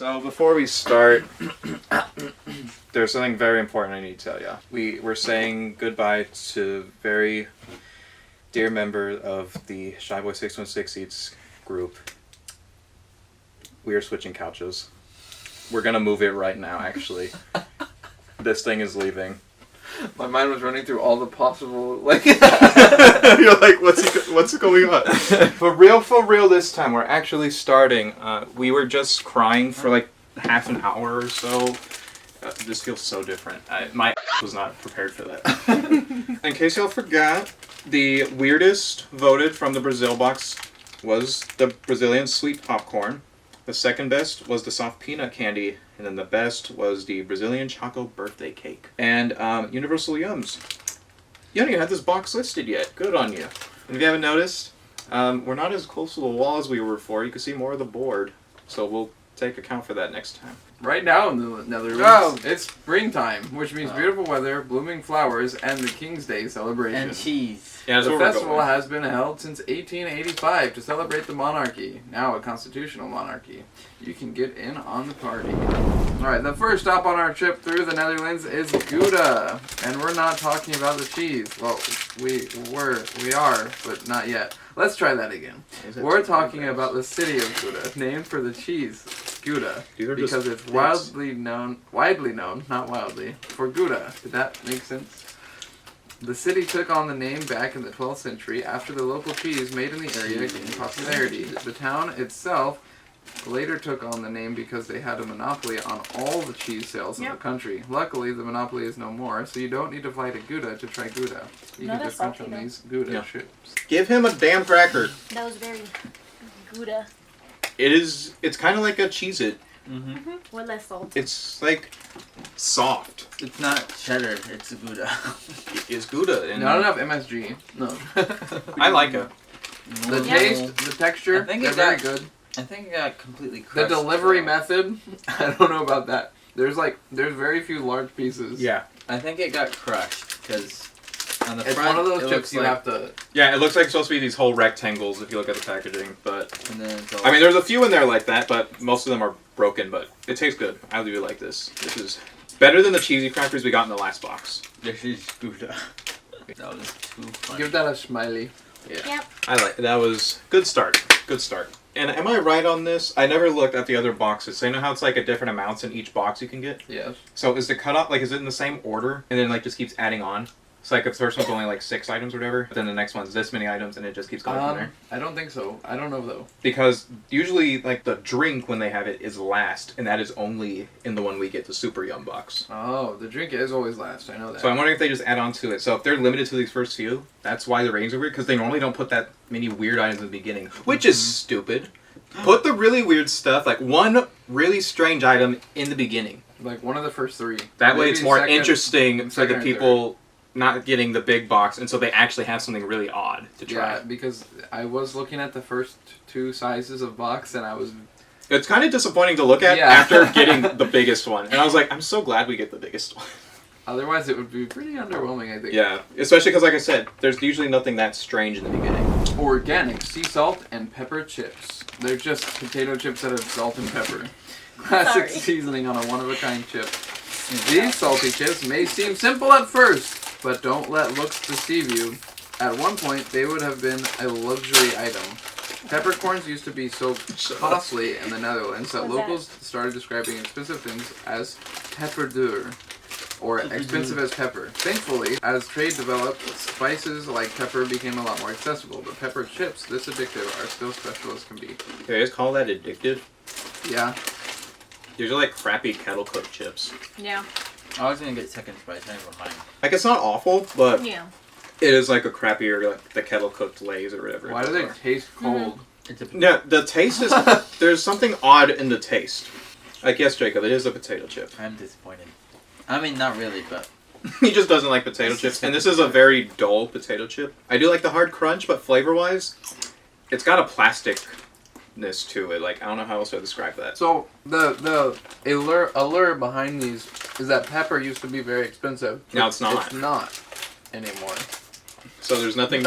So before we start, there's something very important I need to tell you. We're saying goodbye to very dear member of the Shyboy 616 Eatz group. We are switching couches. We're gonna move it right now, actually. This thing is leaving. My mind was running through all the possible, like... You're like, what's going on? For real this time, we're actually starting. We were just crying for like half an hour or so. This feels so different. My was not prepared for that. In case y'all forgot, the weirdest voted from the Brazil box was the Brazilian sweet popcorn. The second best was the soft peanut candy, and then the best was the Brazilian Choco birthday cake. And Universal Yums. You haven't even had this box listed yet. Good on you. And if you haven't noticed, we're not as close to the wall as we were before. You can see more of the board. So we'll take account for that next time. Right now in the Netherlands, it's springtime, which means beautiful weather, blooming flowers, and the King's Day celebration. And cheese. Yeah, the festival has been held since 1885 to celebrate the monarchy, now a constitutional monarchy. You can get in on the party. Alright, the first stop on our trip through the Netherlands is Gouda. And we're not talking about the cheese. Well, we are, but not yet. Let's try that again. We're talking about the city of Gouda, named for the cheese, Gouda, because it's widely known, not wildly, for Gouda. Did that make sense? The city took on the name back in the 12th century after the local cheese made in the area gained popularity. The town itself later took on the name because they had a monopoly on all the cheese sales in the country. Luckily, the monopoly is no more, so you don't need to fly to Gouda to try Gouda. You can just munch on these Gouda chips. Give him a damn cracker. That was very Gouda. It's kind of like a Cheez-It. Mm-hmm. With less salt. It's like soft. It's not cheddar, it's Gouda. It's Gouda. And not enough MSG. No. I like it. The taste, the texture, they're very good. I think it got completely crushed. The delivery method, I don't know about that. There's very few large pieces. Yeah. I think it got crushed, because on the it's front, one of those chips you have to... Yeah, it looks like it's supposed to be these whole rectangles if you look at the packaging, but... And then it's all... I mean, there's a few in there like that, but most of them are broken, but it tastes good. I do like this. This is better than the cheesy crackers we got in the last box. This is Gouda. That was too funny. Give that a smiley. Yeah. Yep. That was good start. Good start. And am I right on this? I never looked at the other boxes. So you know how it's like a different amounts in each box you can get? Yes. So is the cutoff, like, is it in the same order? And then, like, just keeps adding on? So, like, if the first one's only, like, 6 items or whatever, then the next one's this many items, and it just keeps going from there? I don't think so. I don't know, though. Because usually, like, the drink, when they have it, is last, and that is only in the one we get, the Super Yum box. Oh, the drink is always last. I know that. So I'm wondering if they just add on to it. So if they're limited to these first few, that's why the ratings are weird, because they normally don't put that many weird items in the beginning, which is stupid. Put the really weird stuff, like one really strange item in the beginning. Like one of the first 3. That way it's more interesting for the people not getting the big box, and so they actually have something really odd to try. Yeah, because I was looking at the first 2 sizes of box, and I was... It's kind of disappointing to look at after getting the biggest one. And I was like, I'm so glad we get the biggest one. Otherwise, it would be pretty underwhelming, I think. Yeah, especially because, like I said, there's usually nothing that strange in the beginning. Organic sea salt and pepper chips. They're just potato chips that have salt and pepper. Classic seasoning on a one-of-a-kind chip. These salty chips may seem simple at first, but don't let looks deceive you. At one point, they would have been a luxury item. Peppercorns used to be so costly in the Netherlands that locals started describing expensive things as pepperduur, or expensive as pepper. Thankfully, as trade developed, spices like pepper became a lot more accessible, but pepper chips, this addictive, are still special as can be. They just call that addictive? Yeah. These are like crappy kettle cooked chips. Yeah. I was gonna get second spice, I never mind. Like, it's not awful, but yeah, it is like a crappier, like the kettle cooked Lay's or whatever. Why do they taste cold? Yeah, the taste is... There's something odd in the taste. Like, yes, Jacob, it is a potato chip. I'm disappointed. I mean, not really, but... He just doesn't like potato chips, and this is a very dull potato chip. I do like the hard crunch, but flavor-wise, it's got a plasticness to it. Like, I don't know how else to describe that. So, the allure behind these is that pepper used to be very expensive. Now it's not. It's not anymore. So there's nothing.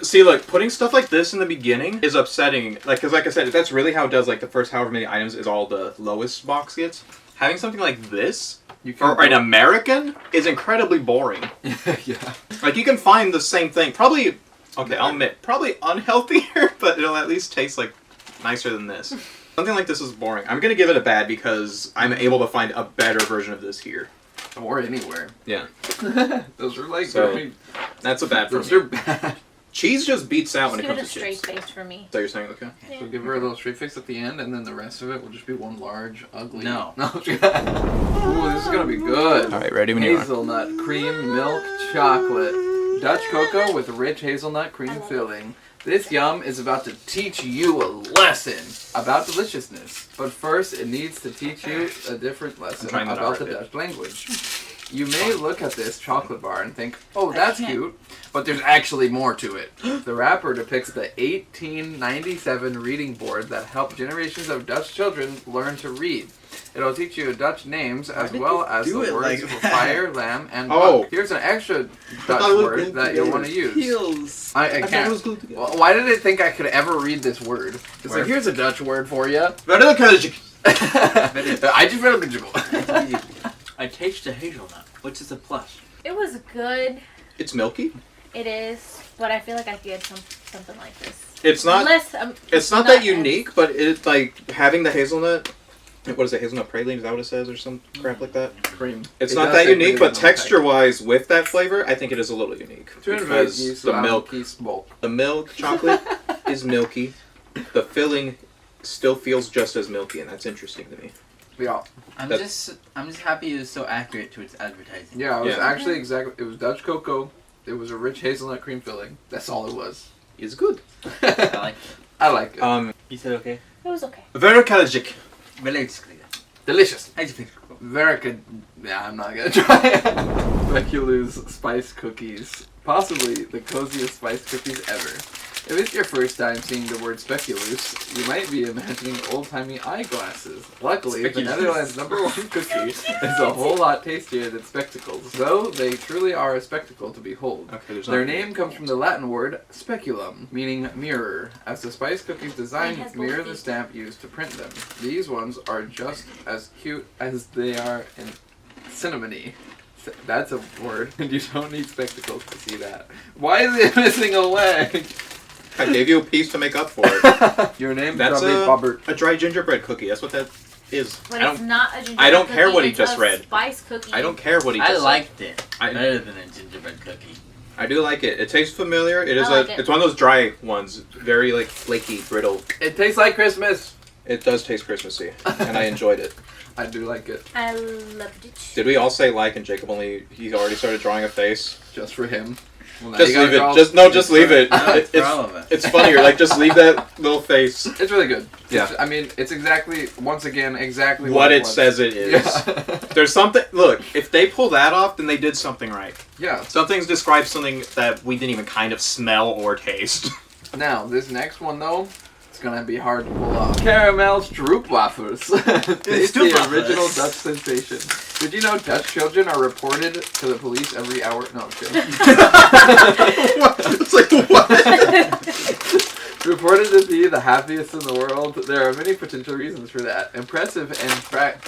See, look, putting stuff like this in the beginning is upsetting. Like, because like I said, that's really how it does. Like the first however many items is all the lowest box gets. Having something like this, or an American, is incredibly boring. Yeah. Like you can find the same thing, probably. Okay, I'll admit, probably unhealthier, but it'll at least taste like nicer than this. Something like this is boring. I'm gonna give it a bad because I'm able to find a better version of this here. Or anywhere. Yeah. Those are like So, that's a bad for those me. are bad. Cheese just beats out Just when it give it a comes to straight chips. face for me. So you're saying okay? Yeah. So give her a little straight face at the end, and then the rest of it will just be one large, ugly. No. No. Ooh, this is gonna be good. All right, ready when you are. Hazelnut cream milk chocolate, Dutch cocoa with rich hazelnut cream filling. This yum is about to teach you a lesson about deliciousness. But first, it needs to teach you a different lesson trying that about the already. Dutch language. You may look at this chocolate bar and think, oh, that's cute, but there's actually more to it. The wrapper depicts the 1897 reading board that helped generations of Dutch children learn to read. It'll teach you Dutch names as well as the do it words like for that? fire, lamb, and Oh. buck. Here's an extra thought Dutch it was word glued that you'll together. want to use. Heels. I can't. Well, why did it think I could ever read this word? It's Where? like, here's a Dutch word for you. It's I just read a bit. I taste the hazelnut, which is a plus. It was good. milky. It is, but I feel like I could get something like this. It's not. Less, It's not that unique, but it's like having the hazelnut. What is it? Hazelnut praline? Is that what it says, or some crap like that? Cream. It's It not does that say unique, cream but on the package. texture-wise, with that flavor, I think it is a little unique. Because the milk chocolate is milky. The filling still feels just as milky, and that's interesting to me. Yeah. I'm That's- just happy it was so accurate to its advertising. Yeah, it was Yeah. actually exactly. It was Dutch cocoa. It was a rich hazelnut cream filling. That's all it was. It's good. I like it. I like it. You said okay? It was okay. Very caloric. Basically. Delicious. I just think Very good. Yeah, I'm not gonna try it. Speculoos spice cookies. Possibly the coziest spice cookies ever. If it's your first time seeing the word speculoos, you might be imagining old-timey eyeglasses. Luckily, the Speculoos. Netherlands' #1 cookie is a whole lot tastier than spectacles, though they truly are a spectacle to behold. Okay, there's Their name comes from the Latin word speculum, meaning mirror, as the spice cookies design It has both mirror the feet. stamp used to print them. These ones are just as cute as they are in cinnamony. That's a word, and you don't need spectacles to see that. Why is it missing a leg? I gave you a piece to make up for it. Your name's That's probably Bobbert. a dry gingerbread cookie. That's what that is. But I it's don't. not a gingerbread I don't care cookie, what he it's just a read. Spice cookie. I don't care what he I just liked it I- better than a gingerbread cookie. I do like it. It tastes familiar. It is I like it. It's one of those dry ones. Very like flaky, brittle. It tastes like Christmas. It does taste Christmassy, and I enjoyed it. I do like it. I loved it. Did we all say like, and Jacob he already started drawing a face? Just for him. Well, now Just you gotta leave it. draw- Just leave it. No, It- for all of us. It's funnier. Like just leave that little face. It's really good. Yeah. I mean, it's exactly, once again, exactly What it was. says it is. Yeah. There's something. Look, if they pull that off, then they did something right. Yeah. Some things describe something that we didn't even kind of smell or taste. Now, this next one, though, it's gonna be hard to pull off. Caramel stroopwafels. It's the Stroopwafels. original Dutch sensation. Did you know Dutch children are reported to the police every hour? No, I'm kidding. It's like what? Reported to be the happiest in the world. There are many potential reasons for that. Impressive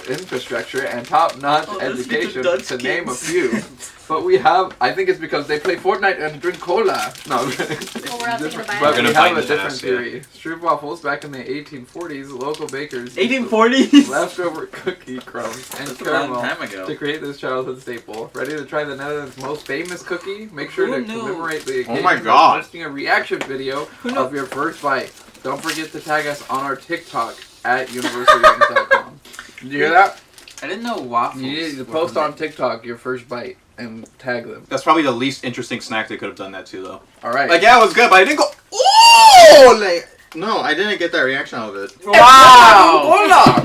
infrastructure and top-notch education, to name a few. But we have, I think it's because they play Fortnite and drink cola. No, I'm kidding. Well, we're out thinking about But it. Gonna we fight have a his different ass, yeah. theory. Stroopwafels back in the 1840s, local bakers used 1840s? leftover cookie crumbs and That's a long caramel time ago. to create this childhood staple. Ready to try the Netherlands' most famous cookie? Make sure Who to knew? commemorate the occasion Oh my by God. posting a reaction video of your first bite. Don't forget to tag us on our TikTok at universitywings.com. Did you hear that? I didn't know waffles. You need to were post from on TikTok your first bite and tag them. That's probably the least interesting snack they could have done that to, though. All right. Like, yeah, it was good, but I didn't go. Oh, like no, I didn't get that reaction out of it. Wow! Hola!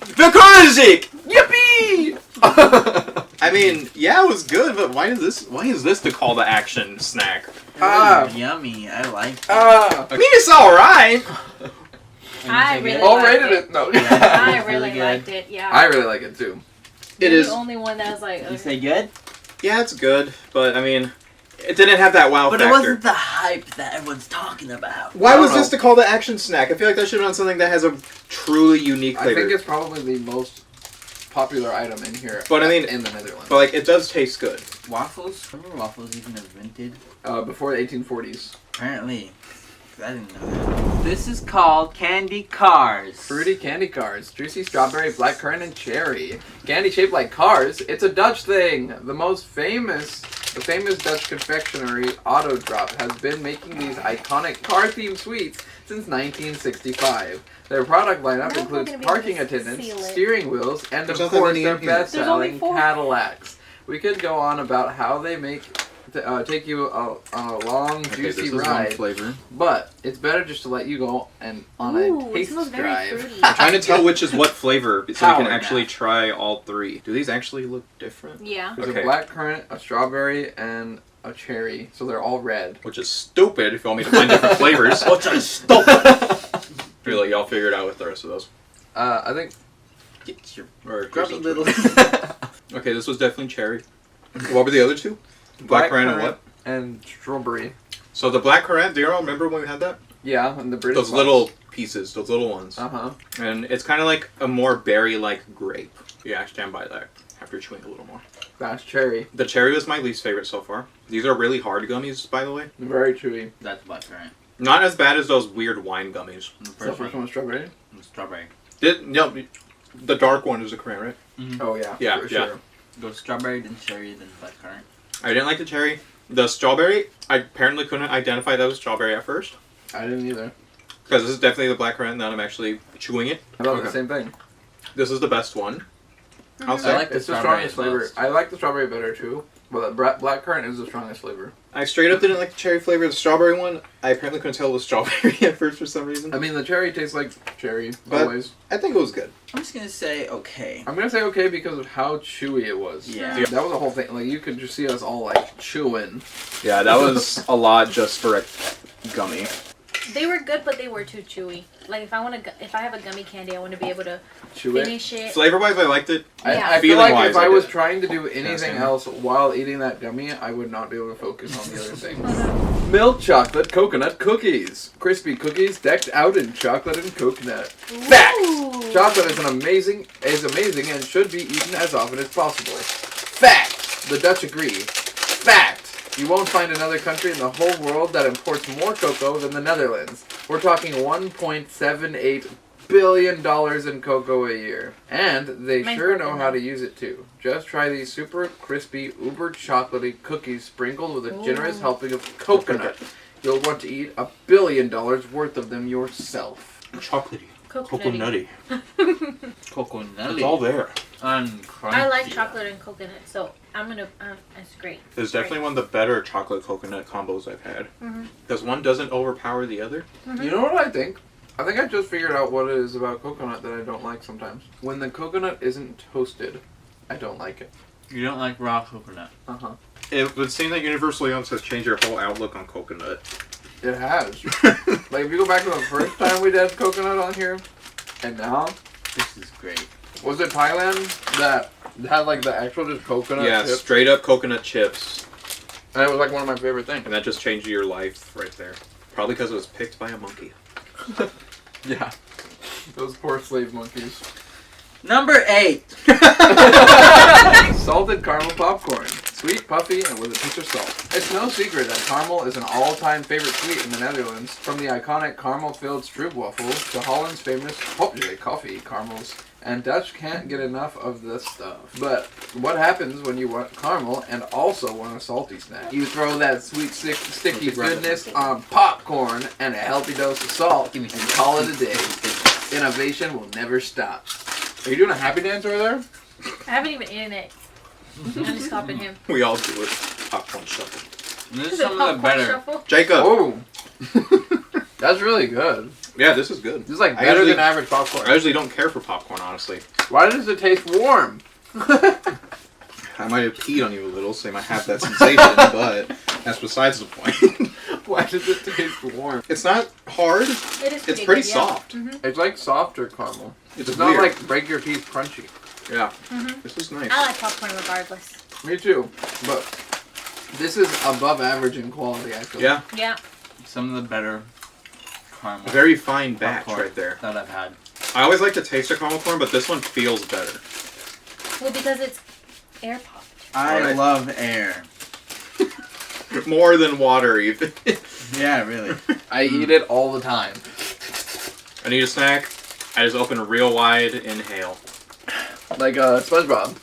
The Korzik! Yippee! I mean, yeah, it was good, but why is this the call to action snack? Ah. Yummy. I like it. I mean, it's all right. I Anything really else? All liked rated it. it. No. I It's really really good. liked it. Yeah. I really like it too. It You're is. the only one that was like. You say good? Yeah, it's good, but I mean, It didn't have that wow But factor. it wasn't the hype that everyone's talking about. Why I don't was this know. to call the action snack? I feel like that should have been something that has a truly unique I flavor. think it's probably the most popular item in here. But I mean- in the Netherlands. But like, it does taste good. Waffles? Remember waffles even invented? Before the 1840s. Apparently. I didn't know that. This is called candy cars. Fruity candy cars. Juicy strawberry, blackcurrant, and cherry. Candy shaped like cars. It's a Dutch thing. The famous Dutch confectionery Auto Drop has been making these iconic car-themed sweets since 1965. Their product lineup Now we're includes gonna be parking able to attendants, seal it. steering wheels, and There's of nothing course many their in here. There's only best-selling 4. Cadillacs. We could go on about how they take you on a long, Okay, juicy this is one ride, flavor. but it's better just to let you go and on Ooh, a it taste smells very drive. fruity. I'm trying to tell which is what flavor so we Power can actually nap. try all three. Do these actually look different? Yeah. There's Okay. a blackcurrant, a strawberry, and a cherry, so they're all red. Which is stupid if you want me to find different flavors. What's a stop? I feel like y'all figure it out with the rest of those. I think Get your Or grubby yourself. little. Okay, this was definitely cherry. What were the other two? Blackcurrant and what? and strawberry. So the blackcurrant, do you all remember when we had that? Yeah, and the British Those little pieces, those little ones. Uh-huh. And it's kind of like a more berry-like grape. Yeah, I stand by that after chewing a little more. That's cherry. The cherry was my least favorite so far. These are really hard gummies, by the way. Very chewy. That's blackcurrant. Not as bad as those weird wine gummies. The So first first one one was strawberry? was strawberry. No, the dark one is a currant, right? Oh yeah. Yeah, for yeah. sure. Go strawberry, then cherry, then blackcurrant. I didn't like the cherry. The strawberry, I apparently couldn't identify that was strawberry at first. I didn't either. Because this is definitely the blackcurrant, and then I'm actually chewing it. I thought Okay. the same thing. This is the best one. I'll I say. like the It's the strawberry strongest the flavor. most. I like the strawberry better too, but the blackcurrant is the strongest flavor. I straight up didn't like the cherry flavor. The strawberry one, I apparently couldn't tell it was strawberry at first for some reason. I mean, the cherry tastes like cherry, But- always. I think it was good. I'm just gonna say okay. I'm gonna say okay because of how chewy it was. Yeah. That was the whole thing. Like, you could just see us all, like, chewing. Yeah, that was a lot just for a gummy. They were good, but they were too chewy. Like if I have a gummy candy, I want to be able to Chew it. finish it. Flavor-wise, I liked it. I, Yeah. I feel like Feeling-wise, if I I was did. trying to do anything same. else while eating that gummy, I would not be able to focus on the other things. Milk chocolate coconut cookies. Crispy cookies decked out in chocolate and coconut. Fact! Ooh. Chocolate is amazing and should be eaten as often as possible. Fact! The Dutch agree. Fact! You won't find another country in the whole world that imports more cocoa than the Netherlands. We're talking $1.78 billion in cocoa a year. And they Mine's sure broken know now. how to use it too. Just try these super crispy, uber chocolatey cookies sprinkled with a generous Ooh. helping of coconut. You'll want to eat $1 billion worth of them yourself. Chocolatey. Coconutty. Coconut. It's all there. Uncrunchy. I like chocolate and coconut, so I'm gonna. It's great. It's definitely one of the better chocolate coconut combos I've had. Mhm. Because one doesn't overpower the other. You know what I think? I think I just figured out what it is about coconut that I don't like sometimes. When the coconut isn't toasted, I don't like it. You don't like raw coconut. Uh-huh. It would seem that Universal Youngs has changed your whole outlook on coconut. It has. Like, if you go back to the first time we did coconut on here, and now, This is great. was it Thailand that had, like, the actual just coconut Yeah, chips? straight up coconut chips. And it was, like, one of my favorite things. And that just changed your life right there. Probably because it was picked by a monkey. Yeah. Those poor slave monkeys. Number 8. Salted caramel popcorn. Sweet, puffy, and with a pinch of salt. It's no secret that caramel is an all-time favorite sweet in the Netherlands. From the iconic caramel-filled stroopwafel to Holland's famous hopje coffee caramels. And Dutch can't get enough of this stuff. But what happens when you want caramel and also want a salty snack? You throw that sweet, sticky goodness on popcorn and a healthy dose of salt and call it a day. Innovation will never stop. Are you doing a happy dance over there? I haven't even eaten it. I'm just copying him. We all do it. Popcorn shuffle. This Is is it some of the popcorn better. shuffle? Jacob! Oh, that's really good. Yeah, this is good. This is like I better usually- than average popcorn. I usually don't care for popcorn, honestly. Why does it taste warm? I might have peed on you a little, so you might have that sensation, but that's besides the point. Why does it taste warm? It's not hard. It is It's pretty good, yeah. soft. Mhm. It's like softer caramel. It's not weird. like break your teeth crunchy. Yeah. Mhm. This is nice. I like popcorn regardless. Me too, but This is above average in quality, actually. Yeah, Yeah. Some of the better caramel very fine batch popcorn right there. that I've had. I always like to taste the caramel corn, but this one feels better. Well, because it's air popped. I Alright. love air. More than water, even. Yeah, really. I eat it all the time. I need a snack. I just open real wide, inhale. Like SpongeBob.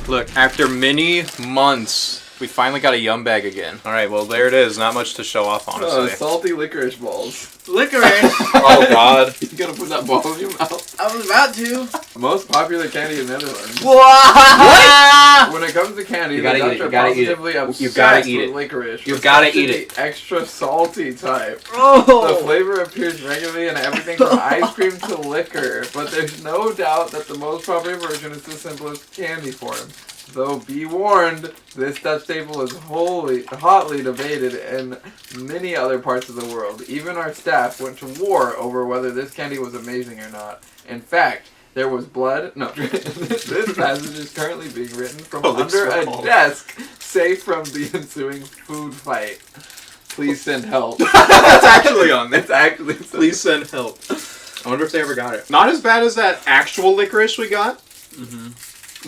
Look, after many months, we finally got a Yum Bag again. All right, well, there it is. Not much to show off, honestly. Salty licorice balls. Licorice. Oh, God. You gotta put that ball in your mouth. I was about to. Most popular candy in Netherlands. What? When it comes to candy, You the gotta Dutch eat it, are you gotta eat it. positively obsessed You gotta eat with it. licorice. You gotta eat especially it. the extra salty type. The Oh. flavor appears regularly in everything from ice cream to liquor, but there's no doubt that the most popular version is the simplest candy form. Though be warned, this Dutch staple is hotly debated in many other parts of the world. Even our staff went to war over whether this candy was amazing or not. In fact, there was blood. No, this passage is currently being written from Holy under a smokes. desk, safe from the ensuing food fight. Please send help. That's actually on there. It's actually Please send help. I wonder if they ever got it. Not as bad as that actual licorice we got,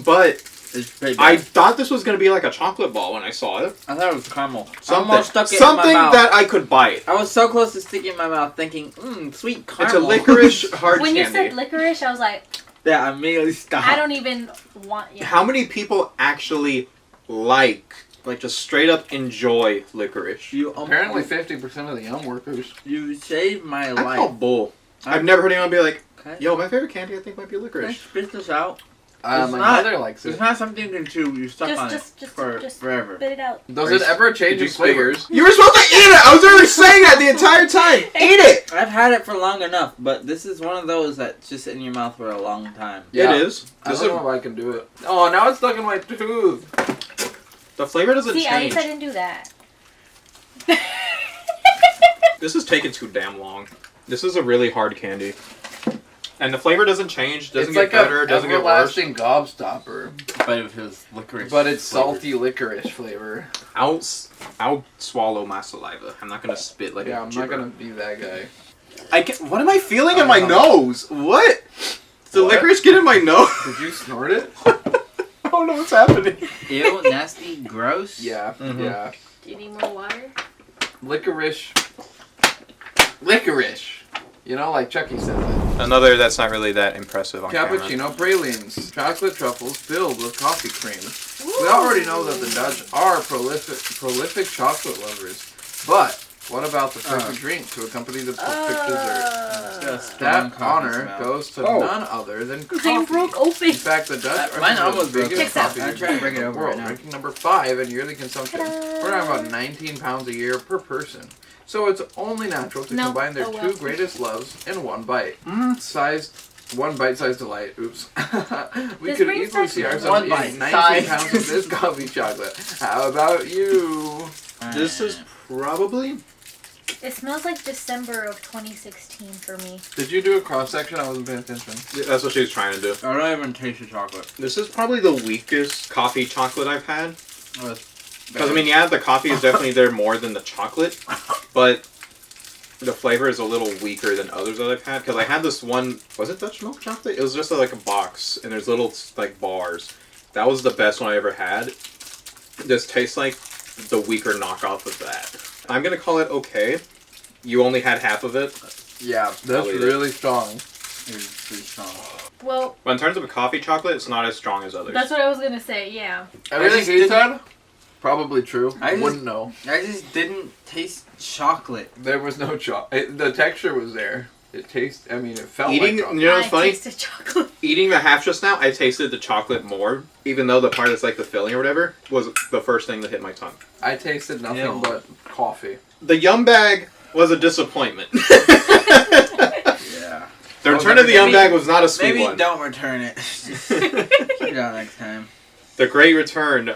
but It's pretty I bad. thought this was going to be like a chocolate ball when I saw it. I thought it was caramel. I Something, almost stuck it something in my mouth. that I could bite. I was so close to sticking it in my mouth thinking, sweet caramel. It's a licorice hard When you candy. said licorice, I was like, Yeah, I immediately stopped. I don't even want. Yeah. How many people actually like just straight up enjoy licorice? You Apparently 50% of the Yum workers. You saved my I life. call bull. I've never heard anyone be like, Okay. yo, my favorite candy I think might be Can I licorice. spit this out? My It's not- mother likes It's it. not something to chew. You stuck on Just it for forever. spit it out. Does it ever change Did its you flavors? You were supposed to eat it! I was literally saying that the entire time! Eat it! I've had it for long enough, but this is one of those that's just in your mouth for a long time. Yeah. It is. I This don't is know if I can do it. Oh, now it's stuck in my tooth. the flavor doesn't See, at change. least I didn't do that. This is taking too damn long. This is a really hard candy. And the flavor doesn't change, doesn't It's get like better, a doesn't get worse. everlasting gobstopper, But it was licorice. but it's flavor. salty licorice flavor. I'll swallow my saliva. I'm not gonna spit like Yeah, a I'm gibber. not gonna be that guy. What am I feeling I in my don't know. nose? What? Does the What? licorice get in my nose? Did you snort it? I don't know what's happening. Ew, nasty, gross. Yeah, Mhm. yeah. Do you need more water? Licorice. You know, like Chucky says it. Another that's not really that impressive on camera. Cappuccino pralines. Chocolate truffles filled with coffee cream. We already know that the Dutch are prolific chocolate lovers. But what about the perfect drink to accompany the perfect dessert? That honor goes to none other than Mine coffee. broke open. In fact, the Dutch are Mine the almost broke. biggest Fix that. coffee I'm trying to bring it in the over world, right now. ranking number 5 in yearly consumption. Ta-da. We're talking about 19 pounds a year per person. So it's only natural to No. combine their Oh, well. two greatest loves in one bite. One bite-sized delight. Oops. We This could brings easily back see the ourselves one eating 19 bite-sized. pounds of this coffee chocolate. How about you? This is probably... It smells like December of 2016 for me. Did you do a cross-section? I wasn't paying attention. That's what she was trying to do. I don't even taste the chocolate. This is probably the weakest coffee chocolate I've had. Oh, it's Because, I mean, yeah, the coffee is definitely there more than the chocolate, but the flavor is a little weaker than others that I've had. Because I had this one, was it Dutch milk chocolate? It was just like a box, and there's little, like, bars. That was the best one I ever had. This tastes like the weaker knockoff of that. I'm going to call it okay. You only had half of it. Yeah, that's I'll eat it. really strong. It's pretty strong. Well, But in terms of a coffee chocolate, it's not as strong as others. that's what I was gonna say. Yeah. Everything just he didn't- said? Probably true. I just- Wouldn't know. I just didn't taste chocolate. There was no chocolate. The texture was there. It tasted. I mean, it felt Eating, like chocolate. you know what's I funny? tasted chocolate. Eating the half just now, I tasted the chocolate more, even though the part that's like the filling or whatever was the first thing that hit my tongue. I tasted nothing Ew. but coffee. The Yum Bag was a disappointment. Yeah. The Oh, return of the Yum maybe- Bag was not a sweet Maybe one. don't return it. Keep it out next time. The Great Return,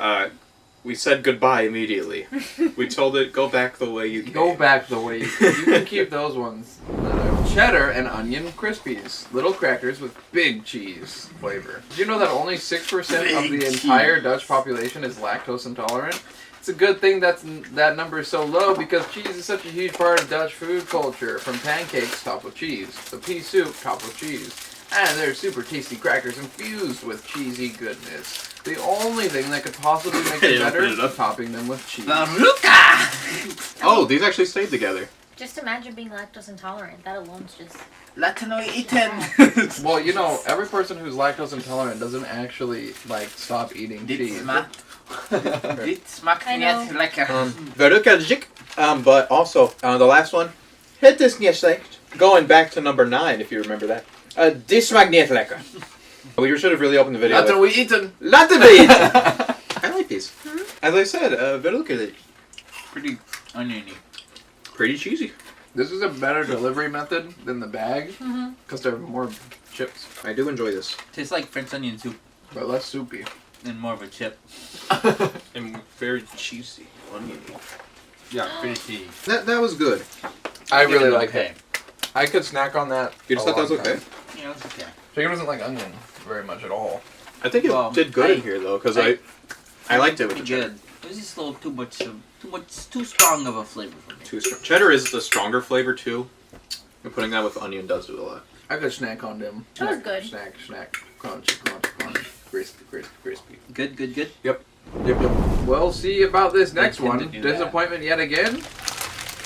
we said goodbye immediately. We told it, go back the way you came. Go back the way you can keep those ones. cheddar and onion crispies. Little crackers with big cheese flavor. Did you know that only 6% of the entire Dutch population is lactose intolerant? It's a good thing that number is so low because cheese is such a huge part of Dutch food culture. From pancakes topped with cheese, the pea soup topped with cheese, and their super tasty crackers infused with cheesy goodness. The only thing that could possibly make it better is topping them with cheese. Oh, these actually stayed together. Just imagine being lactose intolerant. That alone's just. Latino eaten. Well, you know, every person who's lactose intolerant doesn't actually like stop eating cheese. Dit smaakt I niet know. lekker. Very good. But also, the last one. Het is niet slecht. Going back to number 9, if you remember that. Dit smaakt niet lekker. We should have really opened the video. Laten we eten. Laten we eten. I like these. As I said, very good. Pretty oniony. Pretty cheesy. This is a better delivery method than the bag because they're more chips, I do enjoy this. Tastes like French onion soup but less soupy. and more of a chip. And very cheesy. Oniony. Yeah, pretty cheesy. That was good. I really like okay. it. I could snack on that. You just a thought that was long okay? time. Yeah, it's okay. Jacob doesn't like onion very much at all. I think it Well, did good in I- here though, because I liked it with the Pretty cheddar. good. It was just a little too strong of a flavor for me. Too strong. Cheddar is the stronger flavor too. And putting that with onion does do a lot. I could snack on them. That was Snack, good. Snack. Crunch. Crispy. Good. Yep. We'll see about this next tend one. to do that. Disappointment yet again?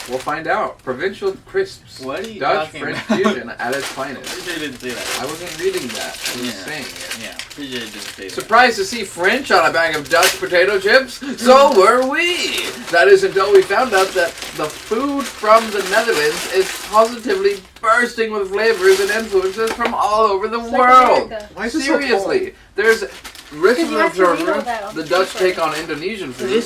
We'll find out. Provincial crisps. What are you Dutch talking French about? fusion at its Pretty finest. sure you didn't say that. I wasn't reading that. I was Yeah. saying it. Yeah, pretty sure you didn't say that. Surprised to see French on a bag of Dutch potato chips? So were we! That is until we found out that the food from the Netherlands is positively bursting with flavors and influences from all over the It's like world. America. Why is this so Seriously, there's Because you have to read all that on the the Dutch paper. take on Indonesian food.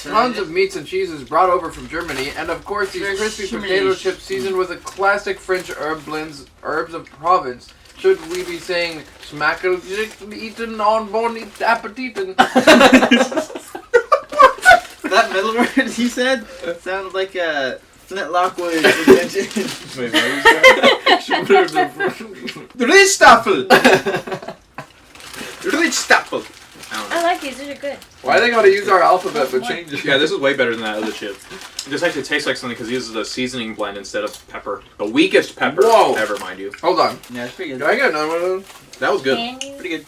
Tons of meats and cheeses brought over from Germany, and of course these crispy potato chips seasoned with a classic French herb blends, herbs of Provence. Should we be saying smakelijk eten on bon appetiten? That middle word he said sounded like a flintlock was invention. Wait, what was that? Rijstafel! Rijstafel! I like these. These are good. Why they gotta use our alphabet but change it? Yeah, this is way better than that other chip. This actually tastes like something because he uses a seasoning blend instead of pepper. The weakest pepper Whoa. ever, mind you. Hold on. Yeah, it's pretty Do good. I get another one of those? That was good. Can you? Pretty good.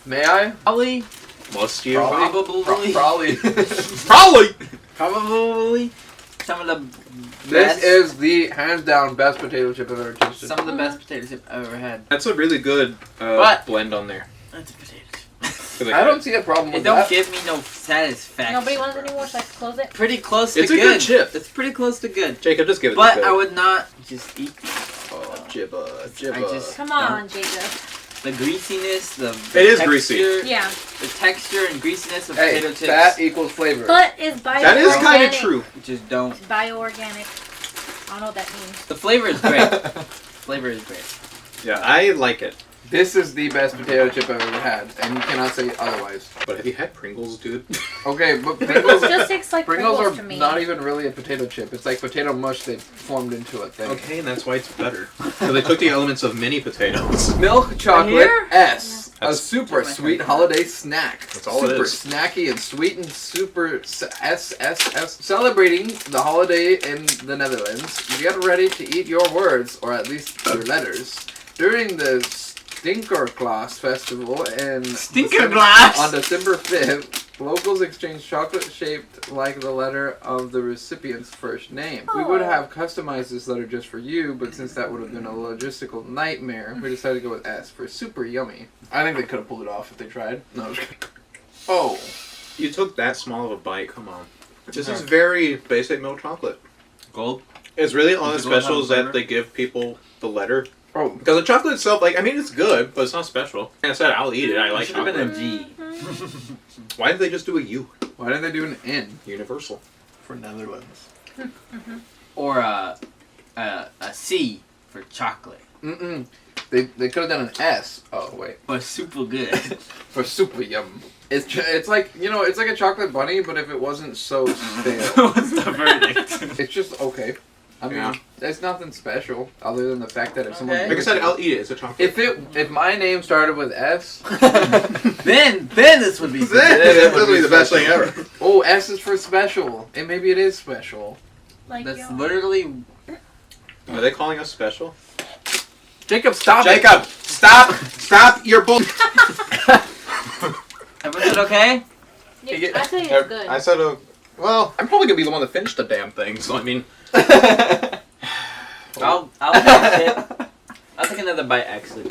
May I? Probably. Must you? Probably. Probably. Probably! Probably. Some of the This best. is the hands down best potato chip I've ever tasted. Some of the best potato chip I've ever had. That's a really good But- blend on there. That's a potato chip. I don't see a problem It with don't that. give me no satisfaction. Nobody wants any more, so I can close it. Pretty close to It's a good. good chip. It's pretty close to good. Jacob, just give it But the I would not just eat Oh, jibba, I jibba. just Come on, Jacob. the greasiness, the It is texture, greasy. Yeah. The texture and greasiness of Hey, potato chips. fat equals flavor. But it's bio-organic. That is kind of true. Just don't. It's bio-organic. I don't know what that means. The flavor is great. Flavor is great. Yeah, I like it. This is the best potato chip I've ever had, and you cannot say otherwise. But have you had Pringles, dude? Okay, but Pringles Pringles, just tastes like Pringles Pringles are to me. not even really a potato chip. It's like potato mush they formed into a thing. Okay, and that's why it's better. So they took the elements of mini potatoes. Milk chocolate here? S. A That's- super sweet holiday snack. That's all it super is. snacky and sweet and super S. Celebrating the holiday in the Netherlands, get ready to eat your words, or at least your letters, during the Stinkerklaas festival in Stinkerklaas? on December 5th. Locals exchange chocolate shaped like the letter of the recipient's first name. We would Oh. have customized this letter just for you, but since that would have been a logistical nightmare, we decided to go with S for super yummy. I think they could have pulled it off if they tried. No, I'm just kidding. Oh. You took that small of a bite, come on. This is very basic milk chocolate. Gold. It's really on the Does it go have specials a flavor? that they give people the letter. Oh. Because the chocolate itself, like, I mean, it's good, but it's not special. Like I said, I'll eat it. I like Should have been chocolate. a G. Why did they just do a U? Why didn't they do an N Universal. for Netherlands? Or a C for chocolate. Mm-mm. They could have done an S. Oh, wait. But super good. For super yum. It's like, you know, it's like a chocolate bunny, but if it wasn't so stale. What's the verdict? It's just okay. I mean, Yeah. there's nothing special other than the fact that if someone... Okay. Like I said, I'll eat it. It's a chocolate. If my name started with S... Then this would be. That would be the best thing ever. Oh, S is for special. And maybe it is special. Like That's y'all. literally. Are they calling us special? Jacob, stop it! Jacob, stop your bull. Everyone said okay? Yeah, I say it's good. I said, well, I'm probably gonna be the one that finished the damn thing. So I mean, I'll take it. I'll take another bite actually.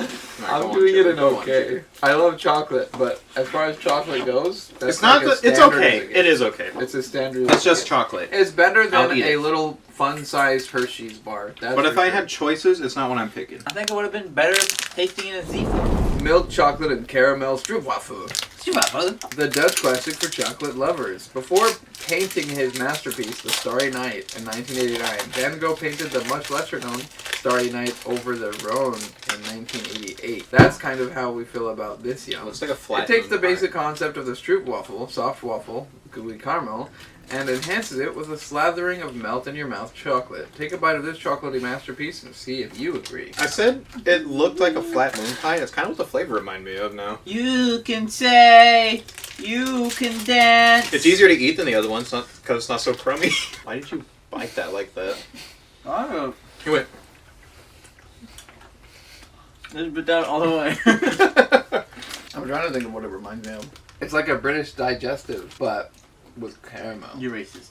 I'm doing it in okay. I love chocolate, but as far as chocolate goes, that's It's not. like It's okay. It is okay. It's a standard. It's just chocolate. It's better I'll than eat a it. little fun-sized Hershey's bar. That's But if for I sure. had choices, it's not what I'm picking. I think it would have been better tasting in a Z4. Milk chocolate and caramel stroopwafel, Shyboy. the Dutch classic for chocolate lovers. Before painting his masterpiece, The Starry Night, in 1989, Van Gogh painted the much lesser-known Starry Night over the Rhone in 1988. That's kind of how we feel about this It yum. looks like a flat. It takes the moon pie. basic concept of the stroopwafel, soft waffle, gooey caramel, and enhances it with a slathering of melt-in-your-mouth chocolate. Take a bite of this chocolatey masterpiece and see if you agree. I said it looked like a flat moon pie. That's kind of what the flavor reminded me of now. You can say, you can dance. It's easier to eat than the other ones, not because it's not so crummy. Why did you bite that like that? I don't know. You went. Just put that all the way. I'm trying to think of what it reminds me of. It's like a British digestive, but with caramel. You're racist.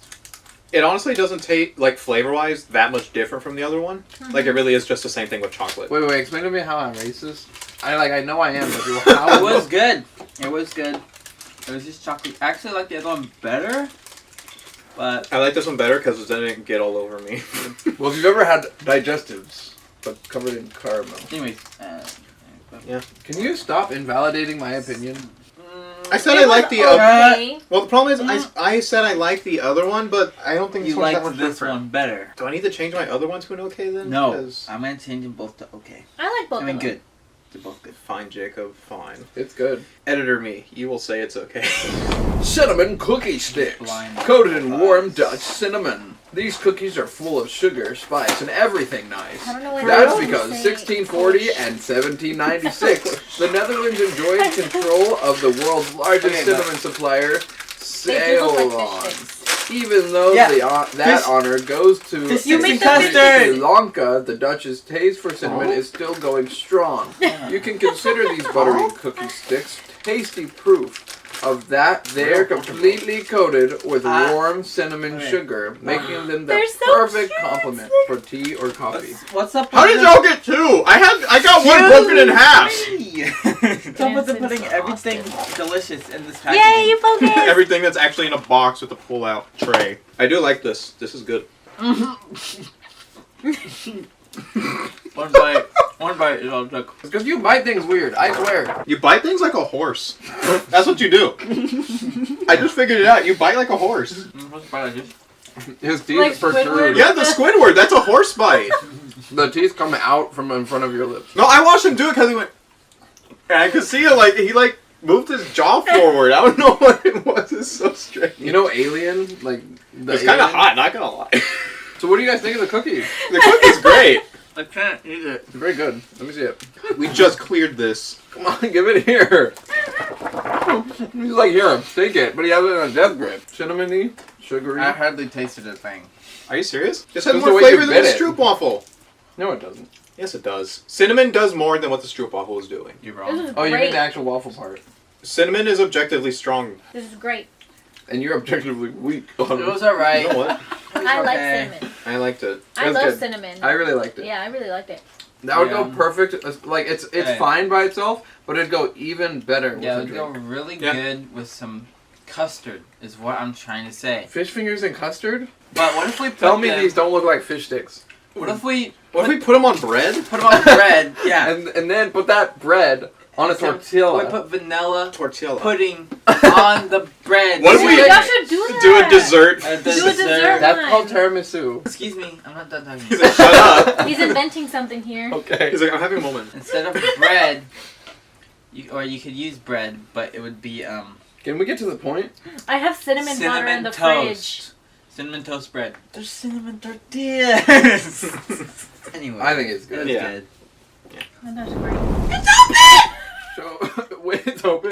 It honestly doesn't taste, like, flavor-wise, that much different from the other one. Like, it really is just the same thing with chocolate. Wait, explain to me how I'm racist. I know I am, but how It was good. It was good. It was just chocolate. I actually like the other one better, but I like this one better because it didn't get all over me. Well, if you've ever had digestives, but covered in caramel. anyways. Can you stop invalidating my opinion? I said It I like was the other... okay. Well, the problem is, I said I like the other one, but I don't think this You one's that liked much this different. one better. Do I need to change my other one to an okay then? No, 'Cause- I'm gonna change them both to okay. I like both I mean, of them. good. They're both good. Fine, Jacob, fine. It's good. Editor me, you will say it's okay. Cinnamon cookie sticks, Blind coated in warm bugs. Dutch cinnamon. These cookies are full of sugar, spice, and everything nice. I don't know what That's you're because saying. 1640 and 1796, the Netherlands enjoyed control of the world's largest Okay, cinnamon supplier, They do look like Ceylon. fish sticks. Even though Yeah. that Fish- honor goes to Fish You sticks make and the fish custard. Sri Lanka, the Dutch's taste for cinnamon is still going strong. You can consider these buttery cookie sticks tasty proof of that they're completely coated with warm cinnamon okay. sugar, making them the They're so perfect cute. complement for tea or coffee. What's up? How with did the- y'all get two? I got one broken in half. What's up with the Dancing putting is everything awesome. delicious in this Yay, packaging? you focus! Everything that's actually in a box with a pull-out tray. I do like this. This is good. One bite is all it took. Because you bite things weird, I swear. You bite things like a horse. That's what you do. I just figured it out. You bite like a horse. What's the bite I just? His teeth Like protrude. Squidward? Yeah, the Squidward. That's a horse bite. The teeth come out from in front of your lips. No, I watched him do it because he went. And I could see it. Like he moved his jaw forward. I don't know what it was. It's so strange. You know Alien? Like, the It's kind of Alien? hot. Not gonna lie. So what do you guys think of the cookie? The cookie's great. I can't eat it. It's very good. Let me see it. We just cleared this. Come on, give it here. He's like, here, take it. But he has it in a death grip. Cinnamony, sugary. I hardly tasted a thing. Are you serious? This Just has the more way flavor you than the bit it. stroopwafel. No, it doesn't. Yes, it does. Cinnamon does more than what the stroopwafel is doing. You're This wrong. is Oh, you mean great. the actual waffle part. Cinnamon is objectively strong. This is great. And you're objectively weak on It was alright. You know what? I like Okay. cinnamon. I liked it. I That's love good. cinnamon. I really liked it. Yeah, I really liked it. That would Yeah. go perfect. Like, it's Hey. fine by itself, but it'd go even better with Yeah, a it'd go drink. really Yeah. good with some custard, is what I'm trying to say. Fish fingers and custard? But what if we put Tell me them, these don't look like fish sticks. What if we What if we put them on bread? put them on bread? Yeah. And then put that bread on a tortilla. We put vanilla Tortilla. pudding on the bread. What if Dude, we- y'all should do that. Do a dessert. A Do a dessert. That's Fine. called tiramisu. Excuse me, I'm not done talking. He's like, shut up. He's inventing something here. Okay. He's like, I'm having a moment. Instead of bread, you could use bread, but it would be Can we get to the point? I have cinnamon powder in the fridge. Cinnamon toast bread. There's cinnamon tortillas. Anyway. I think it's good. It's Yeah. good. Oh, that's great. Wait, it's open.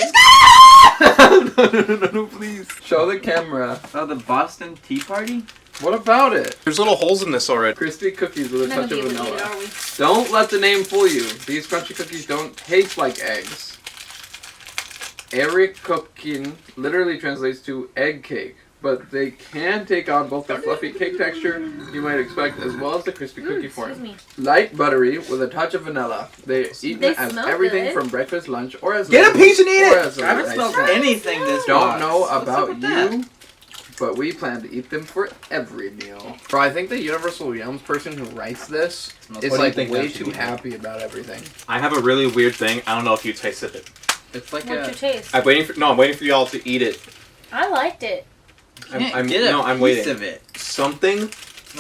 no, please. Show the camera. Oh, the Boston Tea Party? What about it? There's little holes in this already. Crispy cookies with a We're not touch gonna of be able to eat it, vanilla. are we? Don't let the name fool you. These crunchy cookies don't taste like eggs. Eric cooking literally translates to egg cake, but they can take on both the fluffy cake texture you might expect as well as the crispy cookie Excuse form. me. Light buttery with a touch of vanilla. They eat They it as smell everything good. from breakfast, lunch, or as Get a piece and eat or it! as a I haven't nice smelled snack. anything this Don't box. know What's up about with that? you, but we plan to eat them for every meal. Bro, I think the Universal Yums person who writes this is What do you like think way that should too be? happy about everything. I have a really weird thing. I don't know if you tasted it. It's like What'd a... you taste? I'm waiting for y'all to eat it. I liked it. You can't I'm get a I'm piece waiting. of it. Something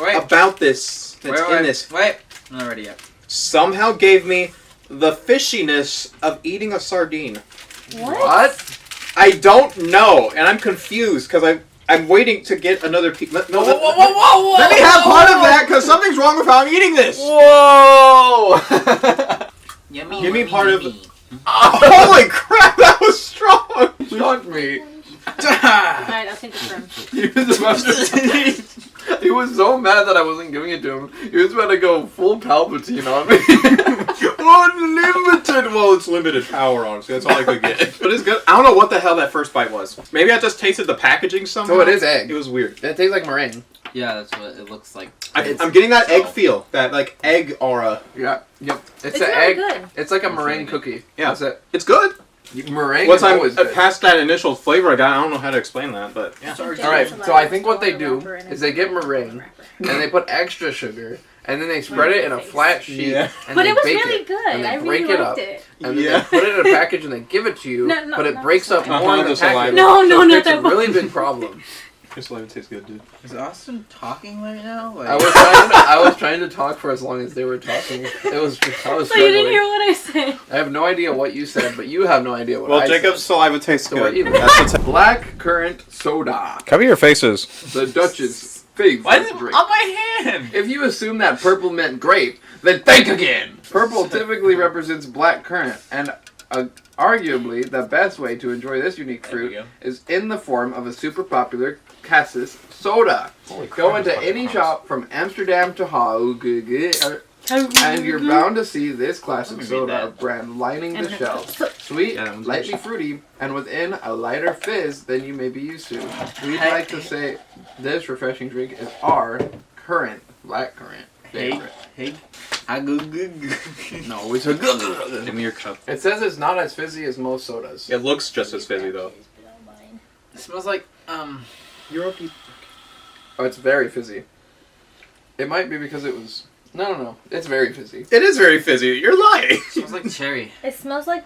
Wait. about this that's in this Wait. Not ready yet. somehow gave me the fishiness of eating a sardine. What? I don't know, and I'm confused because I'm waiting to get another piece. No, whoa! let me have part of that because something's wrong with how I'm eating this. Whoa! Yummy. Give me yummy, part of- yummy. Holy crap, that was strong! Shocked me. Alright, I'll take the crumb. He was about to. He was so mad that I wasn't giving it to him. He was about to go full Palpatine on me. Unlimited! Well, it's limited power, honestly. That's all I could get. But it's good. I don't know what the hell that first bite was. Maybe I just tasted the packaging somehow. So it is egg. It was weird. It tastes like meringue. Yeah, that's what it looks like. I'm getting that egg So- feel. That, like, egg aura. Yeah. Yep. It's It's an really egg. good. It's like a It's meringue really cookie. Yeah. That's it. It's good. Meringue Once is I'm always good. past that initial flavor I got, I don't know how to explain that, but yeah. Sorry. All right, so I think what they do is they get meringue and they put extra sugar and then they spread it in a flat sheet Yeah. and But they it was bake really it. good. And they I break really it liked up. it. And then Yeah. they put it in a package and they give it to you, No, but it not breaks the up saliva. more in Uh-huh, the the saliva. package. No, so no, it not makes a that one. really big problem. This lemon tastes good, dude. Is Austin talking right now? Like... I was trying to talk for as long as they were talking. It was just, I was So you didn't struggling. hear what I said. I have no idea what you said, but you have no idea what Well, I Jacob's said. saliva tastes So we're good. even. That's what's Black currant soda. Cover your faces. The Dutch's favorite Why is it drink. on my hand? If you assume that purple meant grape, then think again. Purple typically represents black currant, and arguably the best way to enjoy this unique There we fruit go. is in the form of a super popular cassis soda. Go into any shop from Amsterdam to Haag, and you're bound to see this classic Let me read soda that. brand lining the shelves. Sweet, Yeah, that one's lightly good. fruity, and within a lighter fizz than you may be used to. We'd Hey. like to say this refreshing drink is our current black currant Hey, favorite. hey. No, it's a Give me your cup. It says it's not as fizzy as most sodas. It looks just as fizzy, though. It smells like, Europe. Oh, it's very fizzy. It might be because it was... No. It's very fizzy. It is very fizzy. You're lying. it smells like cherry. It smells like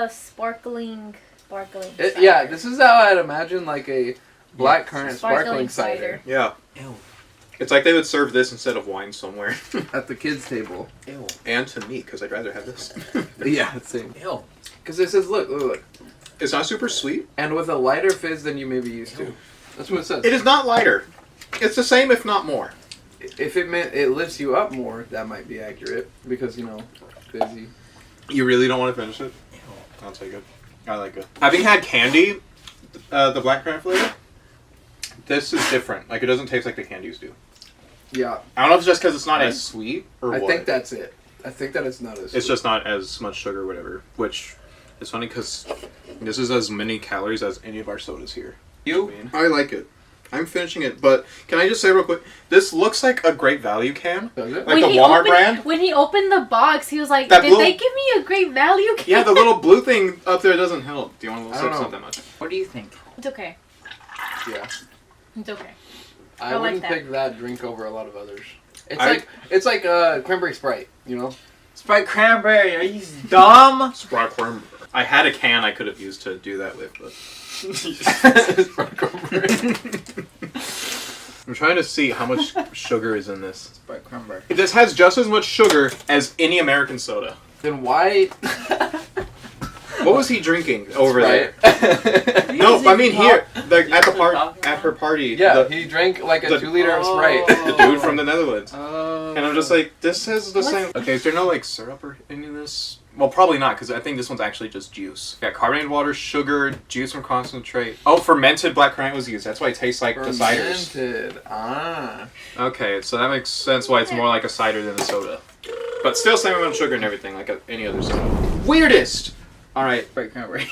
sparkling Yeah, cider. this is how I'd imagine like a black currant sparkling Sparkling cider Yeah. Ew. It's like they would serve this instead of wine somewhere. at the kids' table. Ew. And to me, because I'd rather have this. Yeah, same. Ew. Because it says, look. It's not super sweet. And with a lighter fizz than you may be used to. That's what it says. It is not lighter. It's the same, if not more. If it meant it lifts you up more, that might be accurate. Because, fizzy. You really don't want to finish it? I'll take it. I like it. Having had candy, the blackcurrant flavor, this is different. Like, it doesn't taste like the candies do. Yeah, I don't know if it's just because it's not as sweet or I what. think that's it. I think that it's not as It's sweet. just not as much sugar or whatever. Which is funny because this is as many calories as any of our sodas here. I like it. I'm finishing it, but can I just say real quick? This looks like a Great Value can. Does it? Like the Walmart brand? When he opened the box, he was like, That "Did blue- they give me a great value?" Can? Yeah, the little blue thing up there doesn't help. Do you want a I little don't sip? It's know. not that much. What do you think? It's okay. Yeah. It's okay. I like wouldn't that. pick that drink over a lot of others. I- It's like cranberry Sprite, Sprite cranberry, are you dumb? Sprite corn. I had a can I could have used to do that with, but Sprite cranberry. I'm trying to see how much sugar is in this. Sprite cranberry. This has just as much sugar as any American soda. Then why? What was he drinking over there? Sprite. No, I mean here, like You at the know part what I'm talking at her about? party. Yeah, the, he drank like a the- 2-liter of Sprite. the dude from the Netherlands. Oh. And I'm just like, this has the What? same. Okay, is there no like syrup or any of this? Well, probably not, because I think this one's actually just juice. Yeah, carbonated water, sugar, juice from concentrate. Oh, fermented black currant was used. That's why it tastes like the ciders. Fermented. Ah. Okay, so that makes sense why it's more like a cider than a soda. But still same amount of sugar and everything, like any other soda. Weirdest! Alright. Right, can't wait.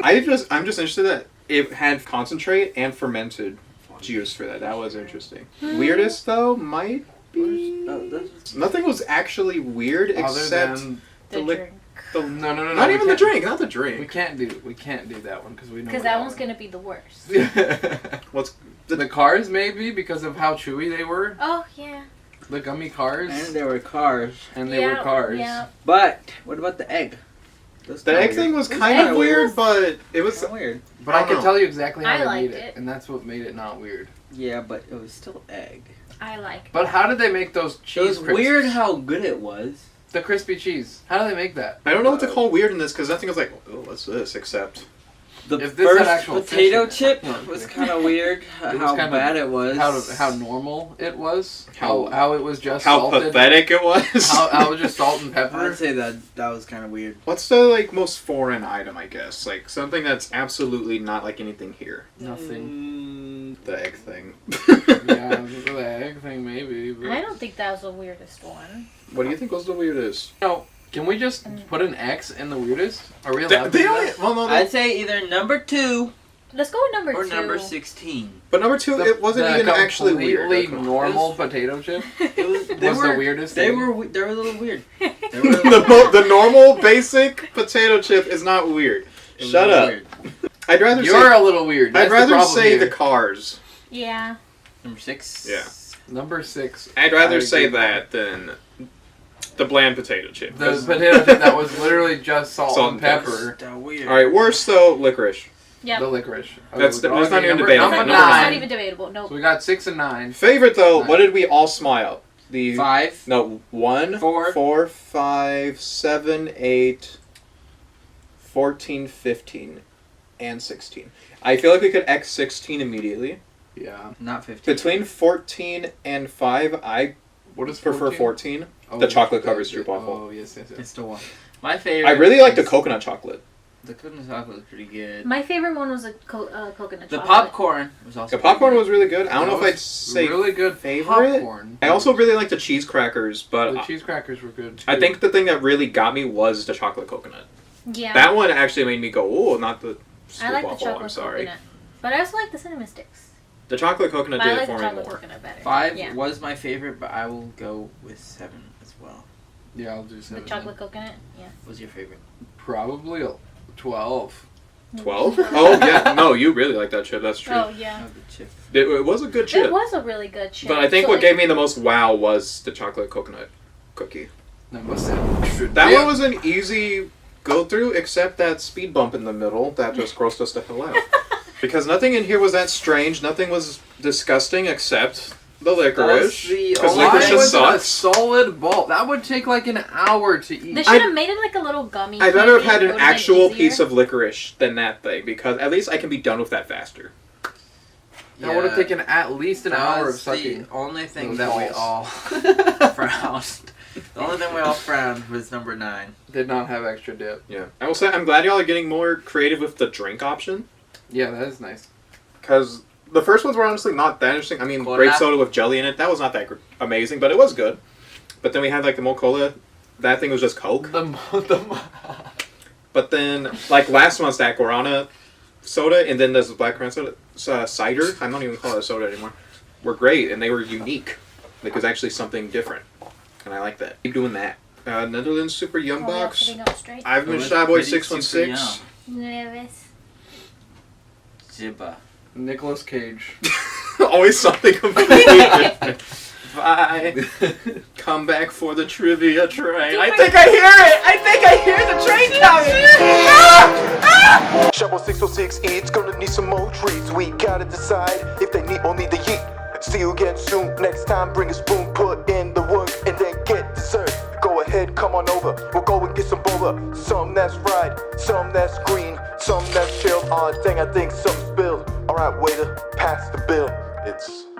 I'm just interested that it had concentrate and fermented juice for that. That was interesting. Weirdest though might be nothing was actually weird except than the The lic- drink. the no. not we even the can't- drink, not the We drink. can't do that one because we know. Because that one's gonna be the worst. What's The cars maybe because of how chewy they were. Oh yeah. The gummy cars. And there were cars. And they were cars. Yeah. But what about the egg? That's the kinda egg weird. thing was It's kind kinda of weird, but it was Kinda weird. But I don't can know. tell you exactly how I they liked made it, it. and that's what made it not weird. Yeah, but it was still egg. I like. But how did they make those It cheese was crisps? weird how good it was. The crispy cheese. How do they make that? I don't know what to call weird in this because nothing was like, oh, what's this? Except The If this had first actual potato fish in it. chip No, I'm was kidding. kind of weird. was How kinda- bad it was. How normal it was. How- How it was just how salted. pathetic it was. How it was just salt and I'd pepper. say that was kind of weird. What's the like most foreign item? I guess like something that's absolutely not like anything here. Nothing. The egg thing. Yeah, the egg thing maybe. But... I don't think that was the weirdest one. What do you think was the weirdest? No. Can we just put an X in the weirdest? Are we allowed to They do only, that? well, no, I'd say either number 2 Let's go with number or 2. number 16. but number 2, it wasn't the even actually weird. completely Come on. normal potato chip It was, was the weirdest They thing. were a little weird. They were a the, little- the normal basic potato chip is not weird. it was Shut a little up. weird. I'd rather You're say a little weird. That's I'd rather the problem say here. the cars. Yeah. Number 6. Yeah. Number 6. I'd rather I say agree. that than the bland potato chip. The 'Cause- potato chip that was literally just salt, Salt and and pepper. pepper. That weird. all right, worst though limerice. Yep. The licorice. That's okay, not even number, debatable. Number Number It's not 9. even debatable. Nope. So we got 6 and 9. Favorite though, Nice. what did we all smile? The 5. No, 1, 4. 4, 5, 7, 8, 14, 15, and 16. I feel like we could X 16 immediately. Yeah. Not 15. Between 14 and 5, I What is prefer 14? 14. Oh, The chocolate the- covered the- stroop waffle. Oh, yes. It's the one. My favorite. I really like the is- coconut chocolate. The coconut chocolate was pretty good. My favorite one was a coconut The chocolate. popcorn was also. The popcorn pretty was really good. I don't know if That I'd was say really good favorite. popcorn. I also really like the cheese crackers, but The cheese crackers were good too. I think the thing that really got me was the chocolate coconut. Yeah. That one actually made me go, oh, not the I like the waffle, chocolate I'm sorry. coconut. But I also like the cinnamon sticks. The chocolate coconut But I did like it the for me chocolate more. coconut better. 5 Yeah. was my favorite, but I will go with 7 as well. Yeah, I'll do The 7. chocolate coconut. Yeah. What was your favorite? Probably 12. 12? Oh, yeah. No, you really like that chip. That's true. Oh yeah. Oh, the chip. It was a good chip. It was a really good chip. But I think So what if- gave me the most wow was the chocolate coconut cookie. Number 7. That one was an easy go through, except that speed bump in the middle that just grossed us the hell out. Because nothing in here was that strange. Nothing was disgusting except the licorice. the Because only- licorice Why just was it a sucks. solid ball? That would take like an hour to eat. They should have made it like a little gummy. I'd rather have candy. had It an would've been actual easier. piece of licorice than that thing, because at least I can be done with that faster. That would have taken at least an That hour of was sucking. The only thing Those that we all balls. frowned. The only thing we all frowned was number 9. Did not have extra dip. Yeah. I will say, I'm glad y'all are getting more creative with the drink option, Yeah, that is nice. because the first ones were honestly not that interesting. I mean, Cola? grape soda with jelly in it, that was not that amazing, but it was good. But then we had like the Mocola, that thing was just Coke. But then, like last month's that Guarana soda, and then there's the black currant soda, cider, I'm not even calling it a soda anymore, were great, and they were unique. Like, it was actually something different. And I like that. Keep doing that. Netherlands Super Yum Oh, yeah, Box. sitting up straight. I've been It was Shyboy pretty 616. super Nervous. Jibba. Nicolas Cage. Always something completely different. Bye. Come back for the trivia train. I think I hear it. I think I hear the train coming. Shyboy 606 Eatz gonna need some more treats. We gotta decide if they need or need the heat. See you again soon. Next time, bring a spoon, put in the work, and then get dessert. Go ahead, come on over. We'll go and get some boba. Some that's fried, some that's green, some that's chilled. Dang, I think some spilled. Alright, waiter, pass the bill. It's